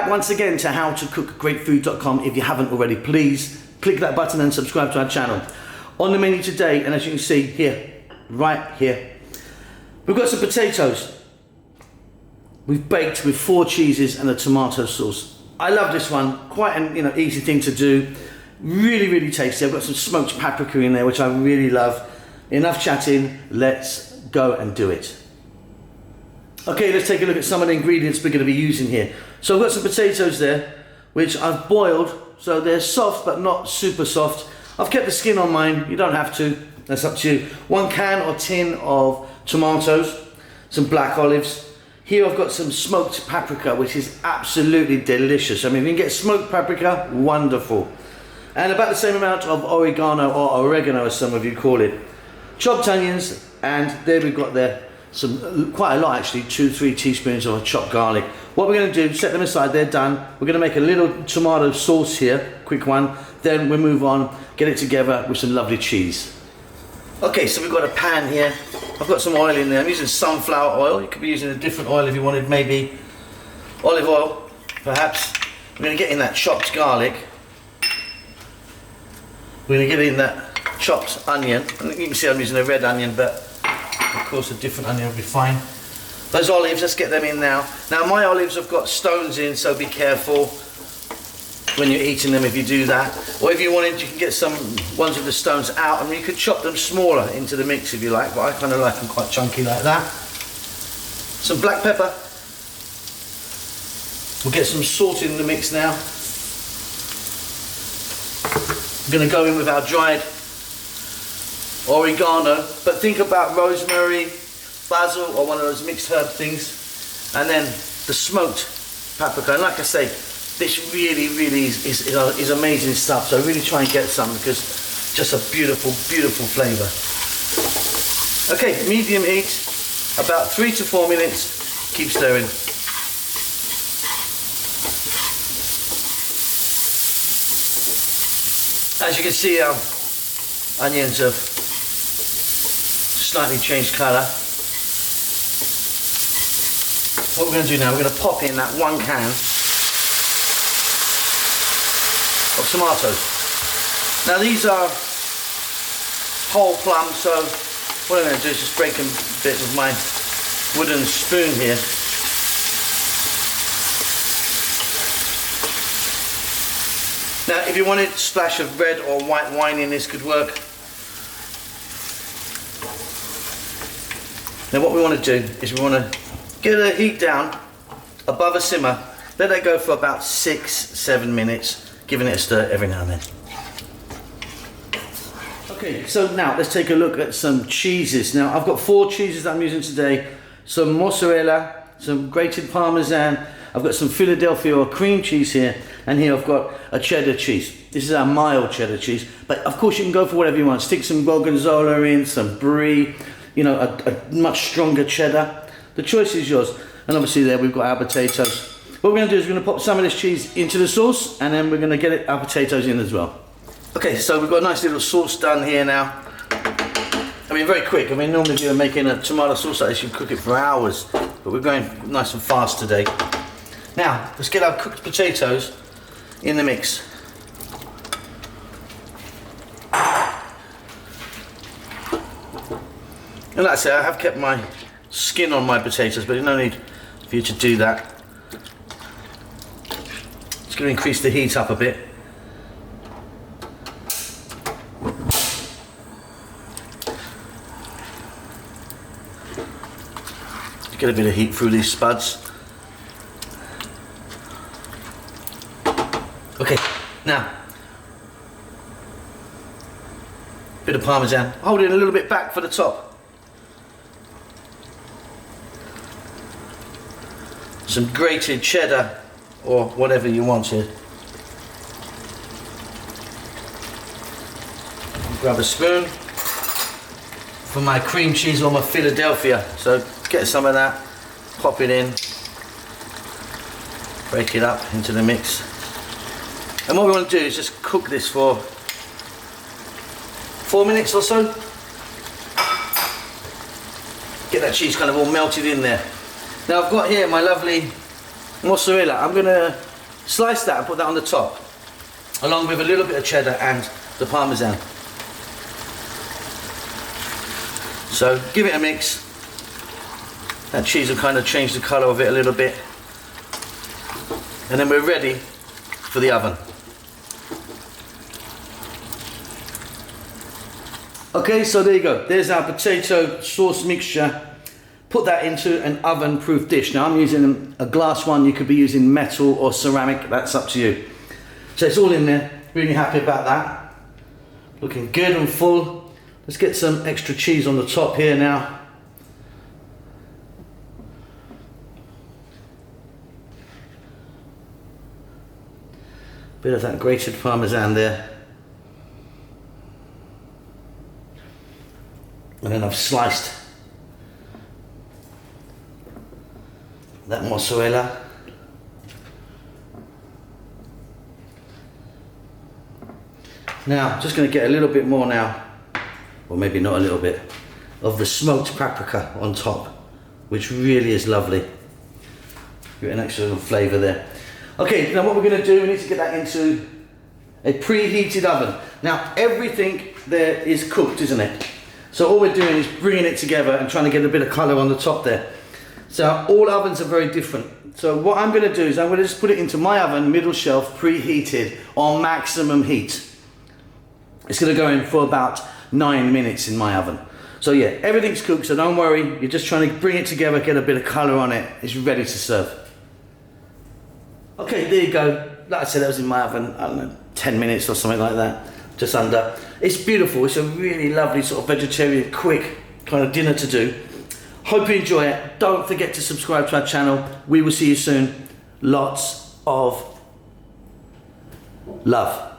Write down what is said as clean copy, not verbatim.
back once again to howtocookgreatfood.com. If you haven't already, please click that button and subscribe to our channel. On the menu today, and as you can see here, right here, we've got some potatoes. We've baked with 4 cheeses and a tomato sauce. I love this one, quite an easy thing to do. Really, really tasty. I've got some smoked paprika in there, which I really love. Enough chatting, let's go and do it. Okay, let's take a look at some of the ingredients we're going to be using here. So I've got some potatoes there, which I've boiled, so they're soft but not super soft. I've kept the skin on mine, you don't have to, that's up to you. 1 can or tin of tomatoes, some black olives. Here I've got some smoked paprika, which is absolutely delicious. I mean, if you can get smoked paprika, wonderful. And about the same amount of oregano, or oregano as some of you call it. Chopped onions, and there we've got there quite a lot actually, 2-3 teaspoons of chopped garlic. What we're going to do, set them aside, they're done. We're going to make a little tomato sauce here, quick one. Then we'll move on, get it together with some lovely cheese. Okay, so we've got a pan here. I've got some oil in there. I'm using sunflower oil. You could be using a different oil if you wanted, maybe olive oil, perhaps. We're going to get in that chopped garlic. We're going to get in that chopped onion. And you can see I'm using a red onion, but of course a different onion will be fine. Those olives, let's get them in now. Now my olives have got stones in, so be careful when you're eating them if you do that. Or if you wanted, you can get some ones with the stones out, and you could chop them smaller into the mix if you like, but I kind of like them quite chunky like that. Some black pepper. We'll get some salt in the mix now. We're going to go in with our dried oregano, but think about rosemary, basil, or one of those mixed herb things, and then the smoked paprika. And like I say, this really is amazing stuff, so really try and get some, because just a beautiful flavour. Okay, medium heat, about 3 to 4 minutes, keep stirring. As you can see, our onions have slightly changed colour. What we're going to do now, we're going to pop in that 1 can of tomatoes. Now these are whole plums, so what I'm going to do is just break them a bit with my wooden spoon here. Now if you wanted a splash of red or white wine in this, could work. Now what we want to do is we want to get the heat down above a simmer, let that go for about 6-7 minutes, giving it a stir every now and then. Okay, so now let's take a look at some cheeses. Now I've got 4 cheeses that I'm using today. Some mozzarella, some grated parmesan, I've got some Philadelphia or cream cheese here, and here I've got a cheddar cheese. This is our mild cheddar cheese, but of course you can go for whatever you want. Stick some gorgonzola in, some brie, a much stronger cheddar. The choice is yours. And obviously there we've got our potatoes. What we're going to do is we're going to pop some of this cheese into the sauce, and then we're going to get our potatoes in as well. Okay, so we've got a nice little sauce done here now. I mean, very quick. I mean, normally if you're making a tomato sauce like this, you cook it for hours, but we're going nice and fast today. Now, let's get our cooked potatoes in the mix. And like I say, I have kept my skin on my potatoes, but there's no need for you to do that. Just going to increase the heat up a bit. Get a bit of heat through these spuds. Okay, now, bit of parmesan. Hold it a little bit back for the top. Some grated cheddar, or whatever you want here. Grab a spoon for my cream cheese or my Philadelphia. So get some of that, pop it in, break it up into the mix. And what we want to do is just cook this for 4 minutes or so. Get that cheese kind of all melted in there. Now I've got here my lovely mozzarella. I'm going to Slice that and put that on the top, along with a little bit of cheddar and the Parmesan. So give it a mix. That cheese will kind of change the colour of it a little bit. And then we're ready for the oven. Okay, so there you go. There's our potato sauce mixture. Put that into an oven-proof dish. Now I'm using a glass one. You could be using metal or ceramic. That's up to you. So it's all in there. Really happy about that. Looking good and full. Let's get some extra cheese on the top here now. Bit of that grated Parmesan there. And then I've sliced that mozzarella. Now, just going to get a little bit more now, or maybe not a little bit, of the smoked paprika on top, which really is lovely. Get an extra little flavour there. Okay, now what we're going to do, we need to get that into a preheated oven. Now, everything there is cooked, isn't it? So all we're doing is bringing it together and trying to get a bit of colour on the top there. So all ovens are very different. So what I'm going to do is I'm going to just put it into my oven, middle shelf, preheated on maximum heat. It's going to go in for about 9 minutes in my oven. So yeah, everything's cooked, so don't worry. You're just trying to bring it together, get a bit of colour on it. It's ready to serve. Okay, there you go. Like I said, that was in my oven, I don't know, 10 minutes or something like that. Just under. It's beautiful. It's a really lovely sort of vegetarian, quick kind of dinner to do. Hope you enjoy it. Don't forget to subscribe to our channel. We will see you soon. Lots of love.